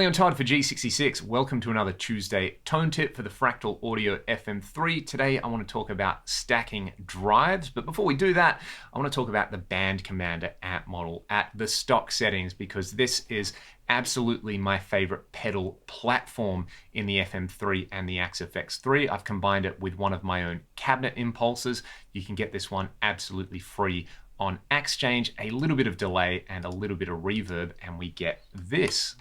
I'm Todd for G66. Welcome to another Tuesday tone tip for the Fractal Audio FM3. Today I want to talk about stacking drives, but before we do that, I want to talk about the Band Commander amp model at the stock settings, because this is absolutely my favorite pedal platform in the FM3 and the Axe FX3. I've combined it with one of my own cabinet impulsors. You can get this one absolutely free on Exchange, a little bit of delay and a little bit of reverb, and we get this.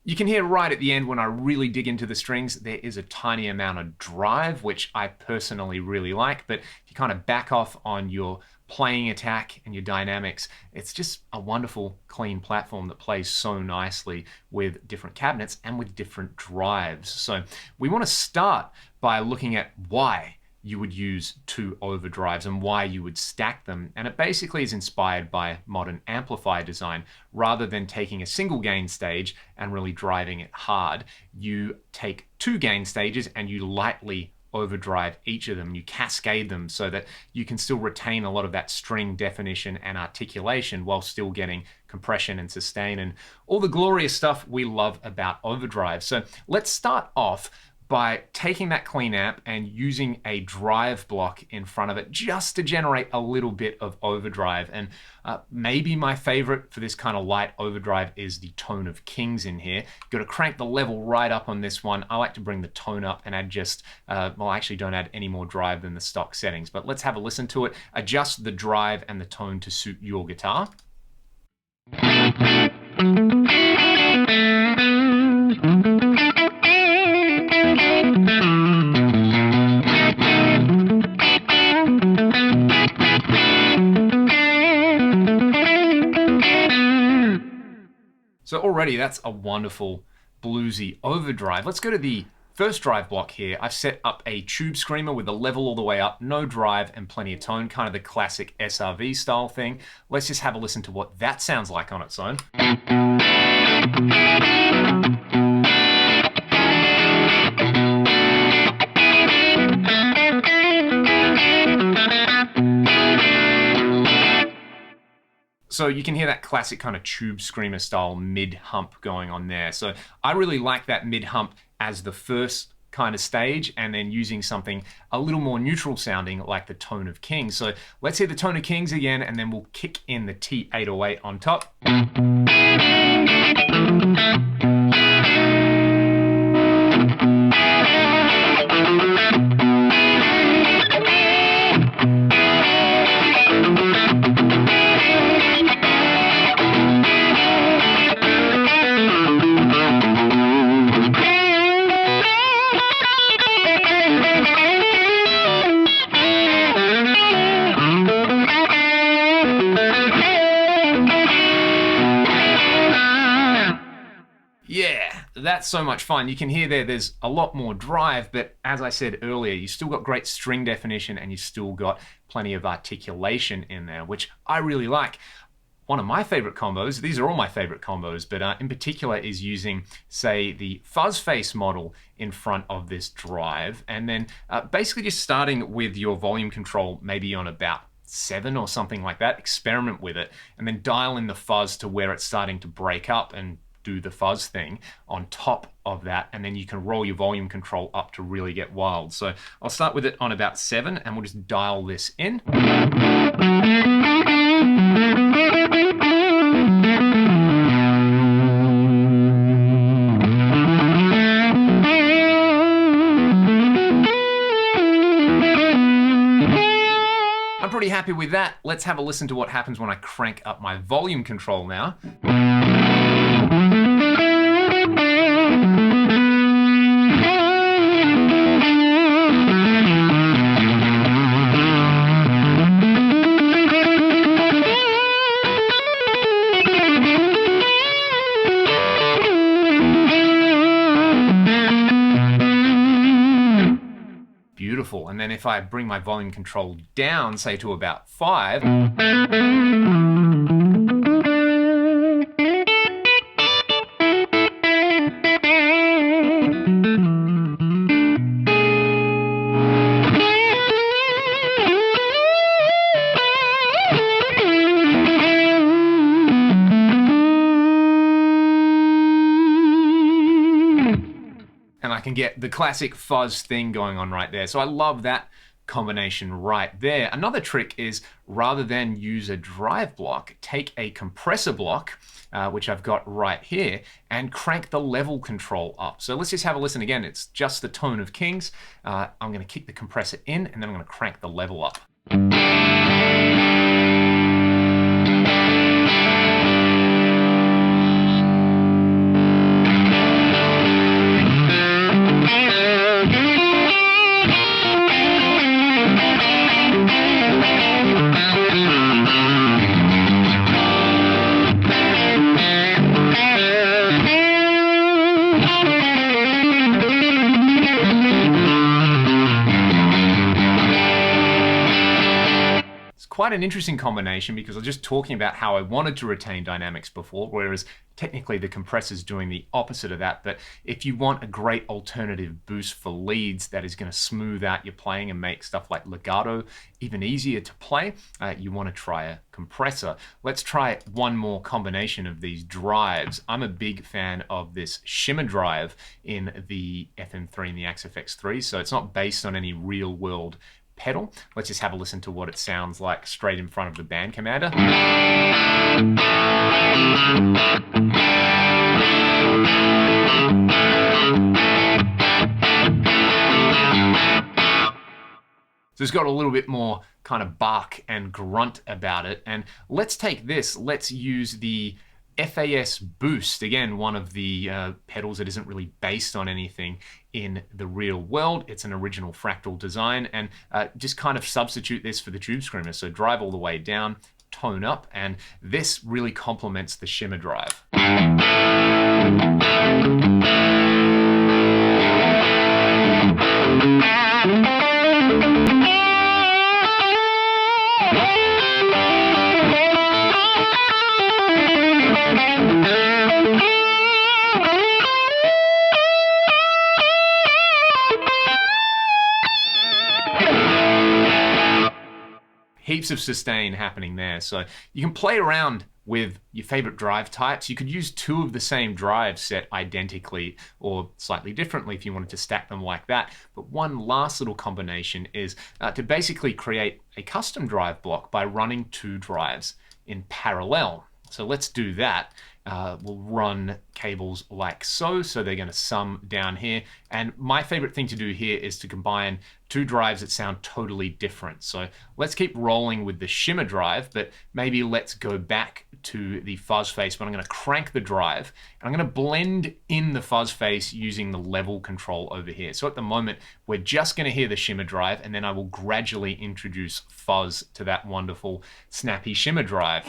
You can hear right at the end, when I really dig into the strings, there is a tiny amount of drive, which I personally really like. But if you kind of back off on your playing attack and your dynamics, it's just a wonderful, clean platform that plays so nicely with different cabinets and with different drives. So we want to start by looking at why you would use two overdrives and why you would stack them. And it basically is inspired by modern amplifier design. Rather than taking a single gain stage and really driving it hard, you take two gain stages and you lightly overdrive each of them. You cascade them so that you can still retain a lot of that string definition and articulation while still getting compression and sustain and all the glorious stuff we love about overdrive. So let's start off by taking that clean amp and using a drive block in front of it just to generate a little bit of overdrive. And maybe my favorite for this kind of light overdrive is the Tone of Kings in here. Got to crank the level right up on this one. I like to bring the tone up and add just, well, I actually don't add any more drive than the stock settings, but let's have a listen to it. Adjust the drive and the tone to suit your guitar. So already that's a wonderful bluesy overdrive. Let's go to the first drive block here. I've set up a tube screamer with the level all the way up, no drive and plenty of tone, kind of the classic SRV style thing. Let's just have a listen to what that sounds like on its own. So you can hear that classic kind of tube screamer style mid hump going on there. So I really like that mid hump as the first kind of stage, and then using something a little more neutral sounding like the Tone of Kings. So let's hear the Tone of Kings again, and then we'll kick in the T808 on top. Yeah, that's so much fun. You can hear there's a lot more drive, but as I said earlier, you still got great string definition and you still got plenty of articulation in there, which I really like. One of my favorite combos, these are all my favorite combos, but in particular is using, say, the Fuzz Face model in front of this drive, and then basically just starting with your volume control maybe on about 7 or something like that, experiment with it, and then dial in the fuzz to where it's starting to break up and do the fuzz thing on top of that, and then you can roll your volume control up to really get wild. So I'll start with it on about 7 and we'll just dial this in. I'm pretty happy with that. Let's have a listen to what happens when I crank up my volume control now. Beautiful. And then if I bring my volume control down, say to about 5, can get the classic fuzz thing going on right there. So I love that combination right there. Another trick is, rather than use a drive block, take a compressor block, which I've got right here, and crank the level control up. So let's just have a listen again. It's just the tone of Kings. I'm going to kick the compressor in, and then I'm going to crank the level up. Quite an interesting combination, because I was just talking about how I wanted to retain dynamics before, whereas technically the compressor's doing the opposite of that. But if you want a great alternative boost for leads that is going to smooth out your playing and make stuff like legato even easier to play, you want to try a compressor. Let's try one more combination of these drives. I'm a big fan of this shimmer drive in the FM3 and the Axe FX3, so it's not based on any real world pedal. Let's just have a listen to what it sounds like straight in front of the band commander. So it's got a little bit more kind of bark and grunt about it. And let's take this, let's use the FAS Boost, again, one of the pedals that isn't really based on anything in the real world. It's an original Fractal design, and just kind of substitute this for the Tube Screamer. So drive all the way down, tone up, and this really complements the shimmer drive. Heaps of sustain happening there. So you can play around with your favorite drive types. You could use two of the same drives set identically or slightly differently if you wanted to stack them like that. But one last little combination is to basically create a custom drive block by running two drives in parallel. So let's do that. We'll run cables like so they're going to sum down here. And my favorite thing to do here is to combine two drives that sound totally different. So let's keep rolling with the shimmer drive, but maybe let's go back to the fuzz face, but I'm going to crank the drive and I'm going to blend in the fuzz face using the level control over here. So at the moment, we're just going to hear the shimmer drive, and then I will gradually introduce fuzz to that wonderful snappy shimmer drive.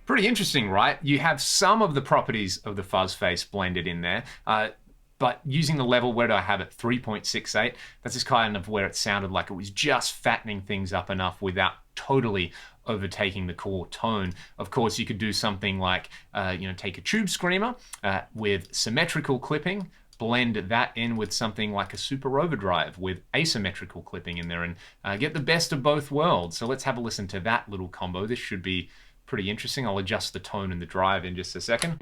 Pretty interesting, right? You have some of the properties of the fuzz face blended in there, but using the level, where do I have it? 3.68. That's just kind of where it sounded like it was just fattening things up enough without totally overtaking the core tone. Of course, you could do something like, take a Tube Screamer with symmetrical clipping, blend that in with something like a super overdrive with asymmetrical clipping in there, and get the best of both worlds. So let's have a listen to that little combo. This should be pretty interesting. I'll adjust the tone and the drive in just a second.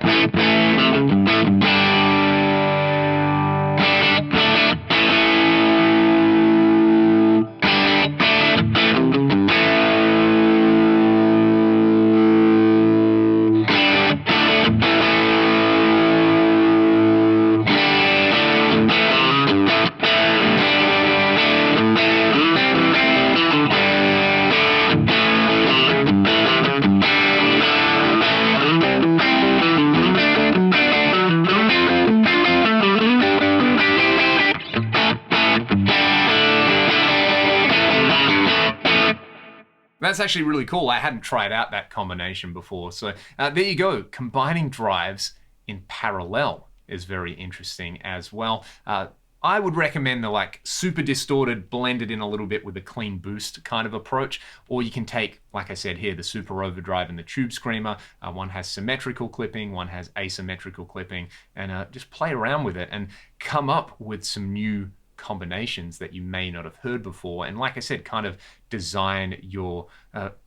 that's actually really cool. I hadn't tried out that combination before. So there you go. Combining drives in parallel is very interesting as well. I would recommend the like super distorted, blended in a little bit with a clean boost kind of approach. Or you can take, like I said here, the super overdrive and the tube screamer. One has symmetrical clipping, one has asymmetrical clipping, and just play around with it and come up with some new combinations that you may not have heard before. And like I said, kind of design your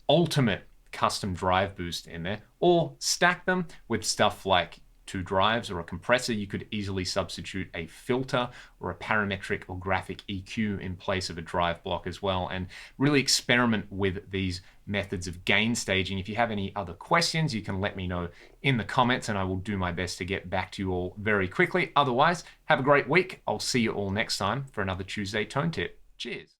ultimate custom drive boost in there, or stack them with stuff like two drives or a compressor. You could easily substitute a filter or a parametric or graphic EQ in place of a drive block as well, and really experiment with these methods of gain staging. If you have any other questions, you can let me know in the comments and I will do my best to get back to you all very quickly. Otherwise, have a great week. I'll see you all next time for another Tuesday Tone Tip. Cheers.